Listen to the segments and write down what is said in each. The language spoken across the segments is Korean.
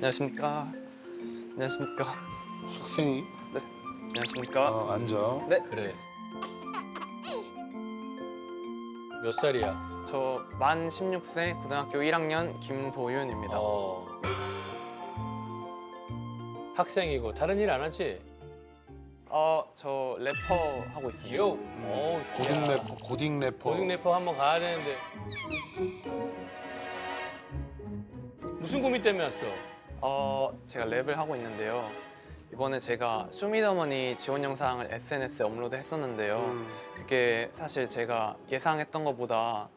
안녕하십니까. 안녕하십니까. 학생이? 네. 안녕하십니까. 앉아. 네. 그래. 몇 살이야? 저 만 16세 고등학교 1학년 김도윤입니다. 학생이고 다른 일 안 하지? 저 래퍼 하고 있습니다. 요. 고딩 래퍼, 고딩 래퍼. 고딩 래퍼 한번 가야 되는데. 무슨 고민 때문에 왔어? 제가 랩을 하고 있는데요. 이번에 제가 쇼미더머니 지원 영상을 SNS에 업로드 했었는데요. 그게 사실 제가 예상했던 것보다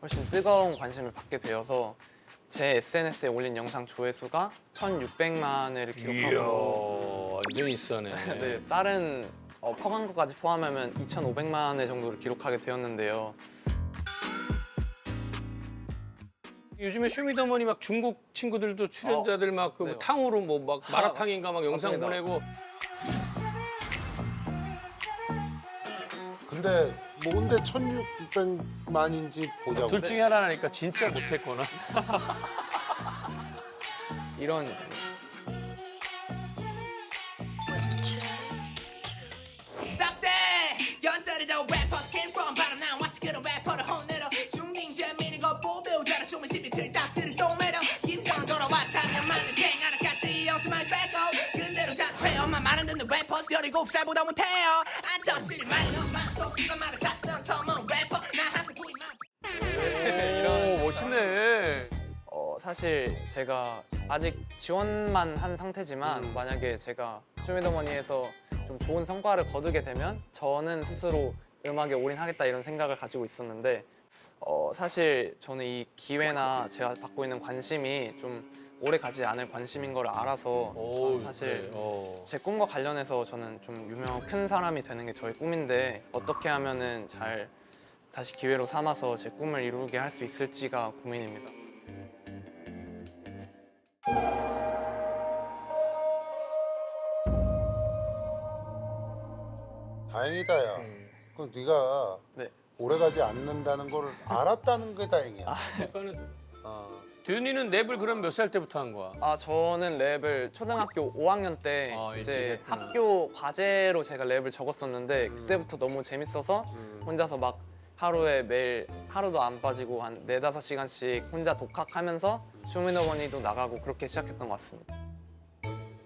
훨씬 뜨거운 관심을 받게 되어서 제 SNS에 올린 영상 조회수가 1,600만회를 기록하고 완전 있어네. 네, 다른 퍼간 것까지 포함하면 2,500만회 정도를 기록하게 되었는데요. 요즘에 쇼미더머니 막 중국 친구들도 출연자들 막 그 네. 탕후루 뭐 막 마라탕인가 막 영상 맞습니다. 보내고. 근데 뭔데 1,600만인지 보자고. 둘 중에 하나니까 진짜 못했거나. 이런 Stop that! 연자리로 rappers came from 바람난 와시끄러운 래퍼를 혼내러 중딩 재민이 거 보배우 자라 쇼미 시비 들딱들을 또 매려 김장 돌아와 3년 만에 탱하러 같이 영심하게 뺏고 근대로 자퇴 엄마 말은 듣는 래퍼스 17살보다 못해요 안저씨를 많이 넘어 속수가 말을 잤어 처음은 래퍼 나 항상 구이만 오, 멋있네. 사실 제가 아직 지원만 한 상태지만 만약에 제가 쇼미더머니에서 좀 좋은 성과를 거두게 되면 저는 스스로 음악에 올인하겠다 이런 생각을 가지고 있었는데 사실 저는 이 기회나 제가 받고 있는 관심이 좀 오래 가지 않을 관심인 걸 알아서 오, 사실 그래. 제 꿈과 관련해서 저는 좀 유명한 큰 사람이 되는 게 저의 꿈인데 어떻게 하면은 잘 다시 기회로 삼아서 제 꿈을 이루게 할 수 있을지가 고민입니다. 다행이다, 야. 그럼 네가 네. 오래 가지 않는다는 걸 알았다는 게 다행이야. 그러니까는 어. 듀니는 랩을 그럼 몇 살 때부터 한 거야? 저는 랩을 초등학교 5학년 때 일찍 이제 했구나. 학교 과제로 제가 랩을 적었었는데 그때부터 너무 재밌어서 혼자서 막 하루에 매일 하루도 안 빠지고 한 4~5시간씩 혼자 독학하면서 쇼미더머니도 나가고 그렇게 시작했던 것 같습니다.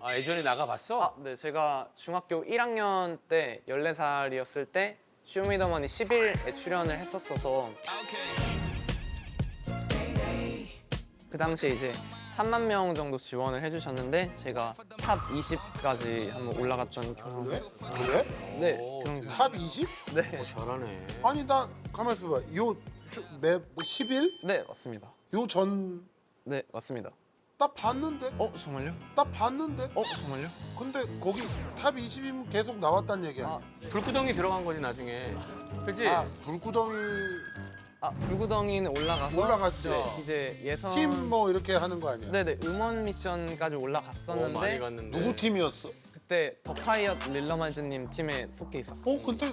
아, 예전에 나가봤어? 네, 제가 중학교 1학년 때 14살이었을 때 쇼미더머니 10일에 출연을 했었어서 그 당시에 이제 3만 명 정도 지원을 해주셨는데 제가 탑 20까지 한번 올라갔던 경험이 그래? 있어요. 그래? 네, 오, 그런 거. 탑 20? 네, 잘하네. 아니, 나 가만 있어봐. 매 10일? 네, 맞습니다. 요 전 네, 맞습니다. 나 봤는데? 정말요? 나 봤는데? 정말요? 근데 거기 탑 20이면 계속 나왔단 얘기야. 아, 불구덩이 들어간 거지 나중에. 그렇지? 불구덩이 불구덩이는 올라가서 올라갔죠. 네, 이제 예선 팀 뭐 이렇게 하는 거 아니야? 네네 음원 미션까지 많이 올라갔었는데 갔는데. 누구 팀이었어? 그때 더 파이엇 릴러말즈님 팀에 속해 있었어요. 근데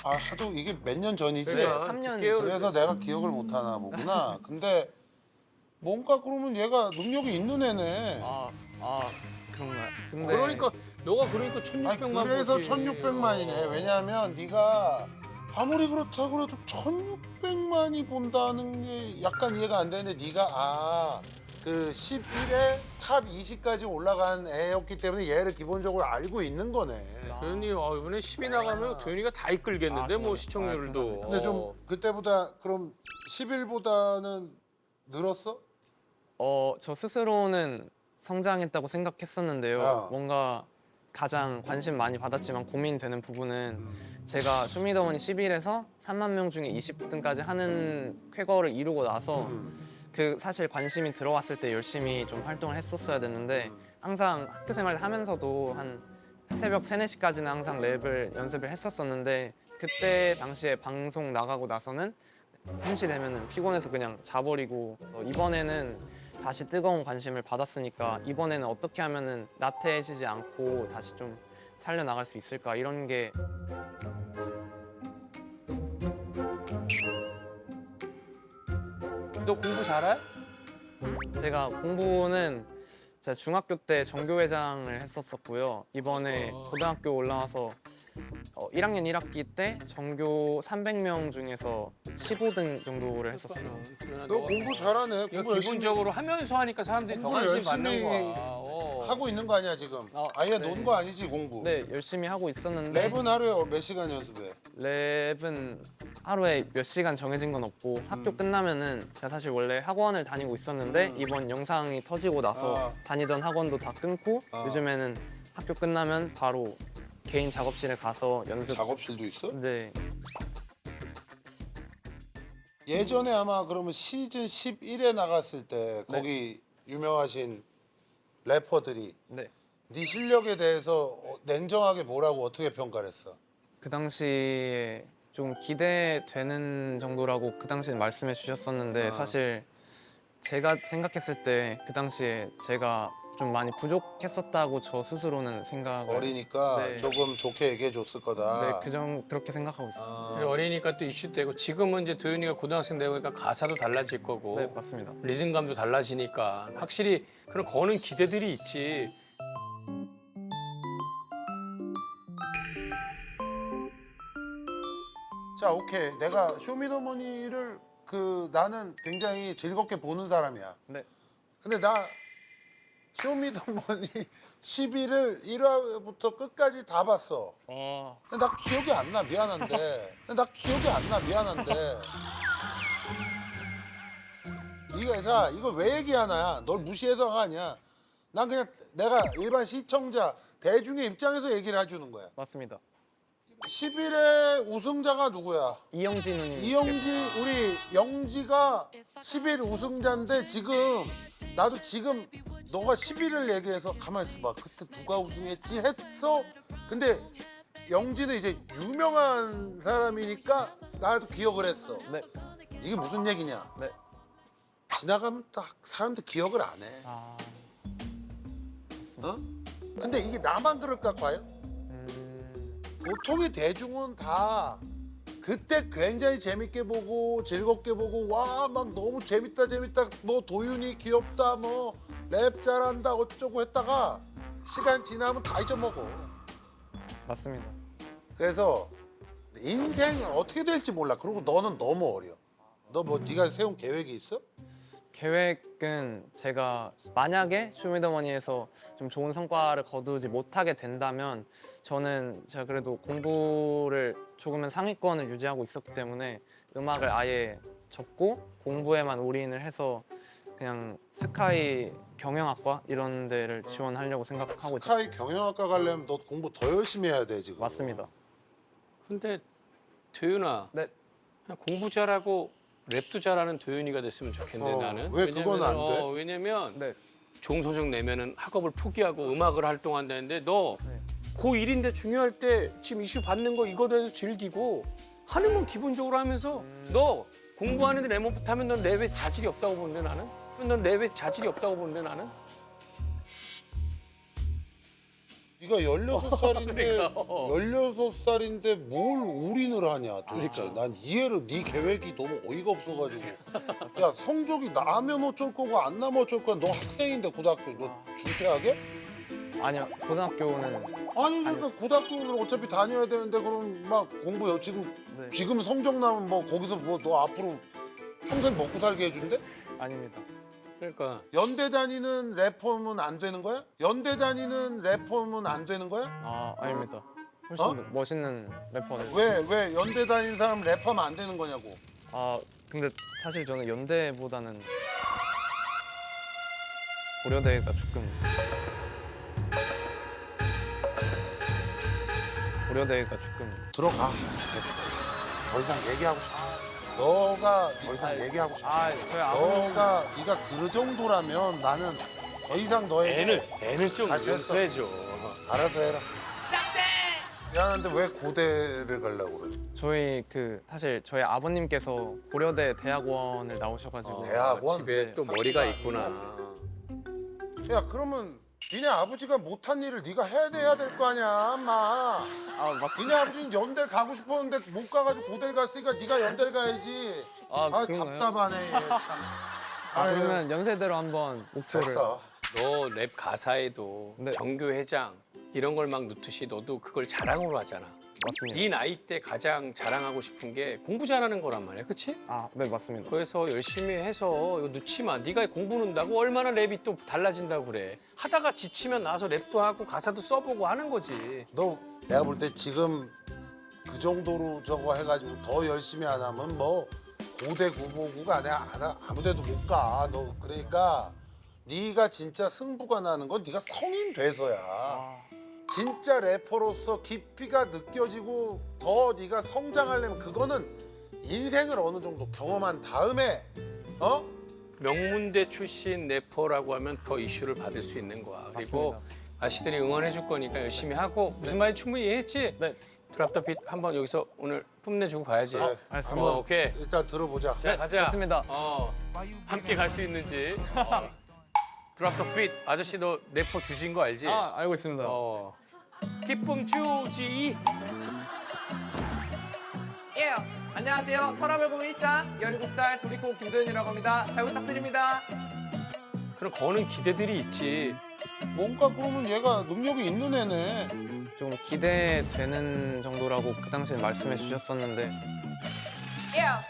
하도 이게 몇 년 전이지. 네, 그러니까 3년 깨어를- 그래서 내가 기억을 못 하나 보구나. 근데 뭔가 그러면 얘가 능력이 있는 애네. 그런가요? 근데 그러니까 너가 그러니까 아니 1,600만 그래서 보지. 1,600만이네. 왜냐하면 네가 아무리 그렇다고 그래도 1,600만이 본다는 게 약간 이해가 안 되는데 네가 그 11에 탑 20까지 올라간 애였기 때문에 얘를 기본적으로 알고 있는 거네. 도현이 이번에 10이 나가면 도현이가 다 이끌겠는데 뭐 정말. 시청률도. 근데 좀 그때보다 그럼 11보다는 늘었어? 저 스스로는 성장했다고 생각했었는데요. 야. 뭔가 가장 관심 많이 받았지만 고민되는 부분은 제가 쇼미더머니 11에서 3만 명 중에 20등까지 하는 쾌거를 이루고 나서 그 사실 관심이 들어왔을 때 열심히 좀 활동을 했었어야 됐는데 항상 학교 생활 하면서도 한 새벽 3, 4시까지는 항상 랩을 연습을 했었었는데 그때 당시에 방송 나가고 나서는 1시 되면은 피곤해서 그냥 자버리고 이번에는 다시 뜨거운 관심을 받았으니까 이번에는 어떻게 하면은 나태해지지 않고 다시 좀 살려나갈 수 있을까 이런 게 너 공부 잘해? 제가 공부는 제가 중학교 때 전교회장을 했었었고요. 이번에 고등학교 올라와서 1학년 1학기 때 전교 300명 중에서 15등 정도를 했었어요. 너 공부 잘하네. 이거 공부 열심히 기본적으로 하면서 하니까 사람들이 더 공부를 관심 받는 열심히 거야. 하고 있는 거 아니야 지금? 아예 네. 논 거 아니지 공부? 네, 열심히 하고 있었는데 랩은 하루에 몇 시간 연습해? 랩은 하루에 몇 시간 정해진 건 없고 학교 끝나면은 제가 사실 원래 학원을 다니고 있었는데 이번 영상이 터지고 나서 다니던 학원도 다 끊고 요즘에는 학교 끝나면 바로 개인 작업실에 가서 연습. 작업실도 있어? 네, 예전에 아마 그러면 시즌 11에 나갔을 때 거기 유명하신 래퍼들이 네. 네 실력에 대해서 냉정하게 뭐라고 어떻게 평가를 했어? 그 당시에 좀 기대되는 정도라고 그 당시에 말씀해 주셨었는데 사실 제가 생각했을 때 그 당시에 제가 좀 많이 부족했었다고 저 스스로는 생각을. 어리니까 네. 조금 좋게 얘기해 줬을 거다. 네, 그렇게 생각하고 있었어요. 근데 어리니까 또 이슈되고 지금은 이제 도윤이가 고등학생 되고 그러니까 가사도 달라질 거고 네, 맞습니다. 리듬감도 달라지니까 확실히 그런 거는 기대들이 있지. 자, 오케이. 내가 쇼미더머니를 나는 굉장히 즐겁게 보는 사람이야. 네. 근데 나 쇼미더머니 11을 1화부터 끝까지 다 봤어. 근데 나 기억이 안 나. 미안한데. 이걸 왜 얘기하나야? 널 무시해서가 아니야. 난 그냥 내가 일반 시청자, 대중의 입장에서 얘기를 해주는 거야. 맞습니다. 11의 우승자가 누구야? 이영지 누님. 이영지, 우리 영지가 11 우승자인데 지금 나도 지금 너가 11을 얘기해서 가만히 있어봐. 그때 누가 우승했지 했어. 근데 영지는 이제 유명한 사람이니까 나도 기억을 했어. 네. 이게 무슨 얘기냐? 네. 지나가면 딱 사람들 기억을 안 해. 아, 어? 근데 이게 나만 그럴까 과연? 보통의 대중은 다 그때 굉장히 재밌게 보고 즐겁게 보고 와 막 너무 재밌다 뭐 도윤이 귀엽다 뭐 랩 잘한다 어쩌고 했다가 시간 지나면 다 잊어먹어. 맞습니다. 그래서 인생은 어떻게 될지 몰라. 그리고 너는 너무 어려. 너 뭐 네가 세운 계획이 있어? 계획은 제가 만약에 쇼미더머니에서 좀 좋은 성과를 거두지 못하게 된다면 저는 제가 그래도 공부를 조금은 상위권을 유지하고 있었기 때문에 음악을 아예 접고 공부에만 올인을 해서 그냥 스카이 경영학과 이런 데를 지원하려고 생각하고 있어요. 스카이 경영학과 가려면 너 공부 더 열심히 해야 돼 지금. 맞습니다. 근데 도윤아 네. 그냥 공부 잘하고 랩도 잘하는 도윤이가 됐으면 좋겠네 나는. 왜 그건 안 돼? 왜냐면 네. 좋은 성적 내면은 학업을 포기하고 음악을 활동한다는데 너 네. 고1인데 중요할 때 지금 이슈 받는 거 이거 대해서 즐기고 하는 건 기본적으로 하면서 너 공부하는데 랩 못하면 넌 랩에 자질이 없다고 보는데 나는? 네가 16살인데 그러니까. 16살인데 뭘 올인을 하냐 도대체. 그러니까. 난 이해를 네 계획이 너무 어이가 없어가지고. 야 성적이 나면 어쩔 거고 안 나면 어쩔 거야. 너 학생인데 고등학교 너 중퇴하게? 아니요. 고등학교는 아니 그러니까 고등학교는 어차피 다녀야 되는데 그럼 막 공부 지금 네. 지금 성적 나면 뭐 거기서 뭐 너 앞으로 평생 먹고 살게 해준대? 아닙니다. 그러니까 연대 다니는 래퍼면 안 되는 거야? 아, 아닙니다. 훨씬 어? 더 멋있는 래퍼는. 왜 연대 다니는 사람 랩하면 안 되는 거냐고. 아, 근데 사실 저는 연대보다는 고려대가 조금 들어가. 됐어. 더 이상 얘기하고 싶어. 너가 더 이상 얘기하고 싶어. 저희 아버님 네가 그 정도라면 나는 더 이상 너에게 애는 좀 아, 됐어. 연습해줘. 알아서 해라. 딱대 미안한데 왜 고대를 가려고 그래? 사실 저희 아버님께서 고려대 대학원을 나오셔가지고 대학원? 집에 또 머리가 있구나. 야 그러면 니네 아버지가 못한 일을 네가 해야 될 거 아니야, 엄마. 맞습니다. 니네 아버지는 연대를 가고 싶었는데 못 가가지고 고대를 갔으니까 네가 연대를 가야지. 그런가요? 답답하네 얘 참. 아유, 그러면 연세대로 한번 목표를. 됐어. 너 랩 가사에도 네. 정교회장 이런 걸 막 넣듯이 너도 그걸 자랑으로 하잖아. 맞습니다. 네 나이 때 가장 자랑하고 싶은 게 공부 잘하는 거란 말이야, 그렇지? 아, 네, 맞습니다. 그래서 열심히 해서 이거 넣지 마. 네가 공부 는다고 얼마나 랩이 또 달라진다고 그래. 하다가 지치면 나와서 랩도 하고 가사도 써보고 하는 거지. 너 내가 볼 때 지금 그 정도로 저거 해가지고 더 열심히 안 하면 뭐 고대 국어고가 아무데도 못 가. 너 그러니까 네가 진짜 승부가 나는 건 네가 성인 돼서야. 진짜 래퍼로서 깊이가 느껴지고 더 네가 성장하려면 그거는 인생을 어느 정도 경험한 다음에 어? 명문대 출신 래퍼라고 하면 더 이슈를 받을 수 있는 거야. 그리고 맞습니다. 아씨들이 응원해 줄 거니까 열심히 하고 무슨 말인지 충분히 이해했지? 네. 드랍 더 빛 한번 여기서 오늘 뽐내주고 가야지. 그래. 알겠습니다. 오케이. 일단 들어보자. 자, 가자. 좋습니다. 함께 갈 수 있는지. 드랍 더 빛. 아저씨 너 래퍼 주신 거 알지? 아, 알고 있습니다. 기쁨 주지. 예, 안녕하세요. 서라벌공 1장 17살 도리코 김도현이라고 합니다. 잘 부탁드립니다. 그럼 거는 기대들이 있지. 뭔가 그러면 얘가 능력이 있는 애네. 좀 기대되는 정도라고 그 당시에 말씀해 주셨었는데 Yeah.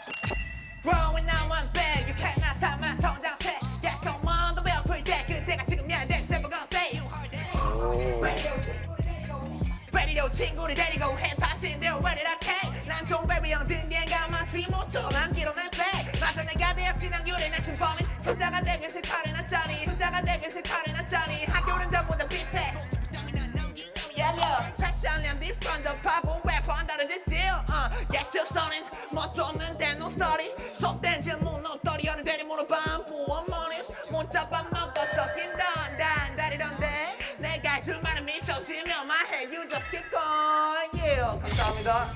Growing now I'm bad. You cannot stop my 성장세. Yeah, someone 더 배고플 때 그때가 지금이야. There's never gonna say you heard it. Radio 친구를 데리고 힙합 신대로 ready to K. 난좀 very young 등비행가만 dream 못줘 남기로 내 백. 맞아 내가 대학 진학 유리 난좀 범인. 숫자가 되긴 싫다를 났잖니. 숫자가 되긴 싫다를 났잖니. 학교는 전부 다 비슷해. Yeah, yeah. 패션은 different. 바보 래퍼는 다르지 Yes, still stunning. 못 줬는데 no study. 속된 질문 no study. 어느 대리 물어봐 부원 머니스. 못 잡아 먹어서 낀다 다리던데. 내가 줄 말은 미소 지며 my head you just keep going. Yeah. 감사합니다.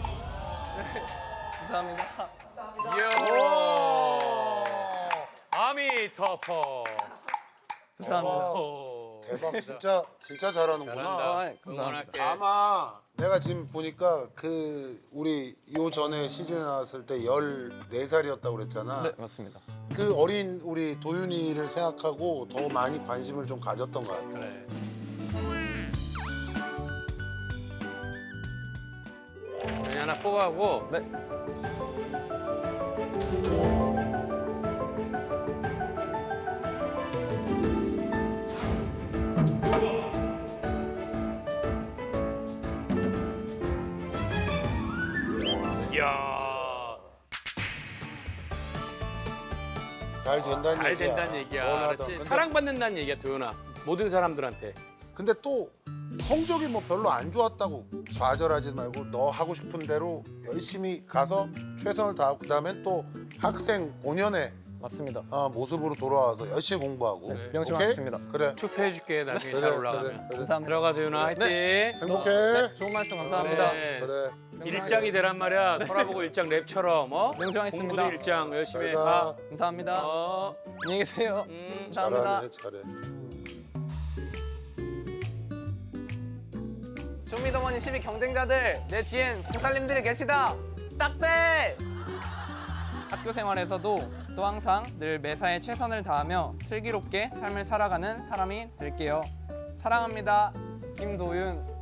네, 감사합니다. 아미 터퍼. 감사합니다. 대박 진짜 잘하는구나. 잘한다. 아, 감사합니다. 응원할게. 아마 내가 지금 보니까 그 우리 요 전에 시즌에 나왔을 때 14살이었다고 그랬잖아. 네, 맞습니다. 그 어린 우리 도윤이를 생각하고 더 많이 관심을 좀 가졌던 것 같아. 그래. 여기 하나 뽑아고. 네. 이야. 잘 된다는 잘 얘기야. 된다는 얘기야. 원하던. 그렇지? 근데, 사랑받는다는 얘기야, 도현아. 모든 사람들한테. 근데 또 성적이 뭐 별로 안 좋았다고 좌절하지 말고 너 하고 싶은 대로 열심히 가서 최선을 다하고 그다음에 또 학생 본연의 맞습니다. 모습으로 돌아와서 열심히 공부하고. 네, 명심하겠습니다. 그래. 투표해줄게, 나중에 그래, 잘 올라가면. 그래. 감사합니다. 들어가, 도현아. 화이팅. 행복해. 네, 좋은 말씀 감사합니다. 그래. 그래. 일장이 되란 말이야. 서라보고 일장 랩처럼. 명심하겠습니다. 공부도 일장 열심히 잘 가. 가. 감사합니다. 어. 안녕히 계세요. 감사합니다. 잘해. 쇼미더머니 12 경쟁자들 내 뒤엔 보살님들이 계시다. 딱대. 학교 생활에서도 또 항상 늘 매사에 최선을 다하며 슬기롭게 삶을 살아가는 사람이 될게요. 사랑합니다. 김도윤.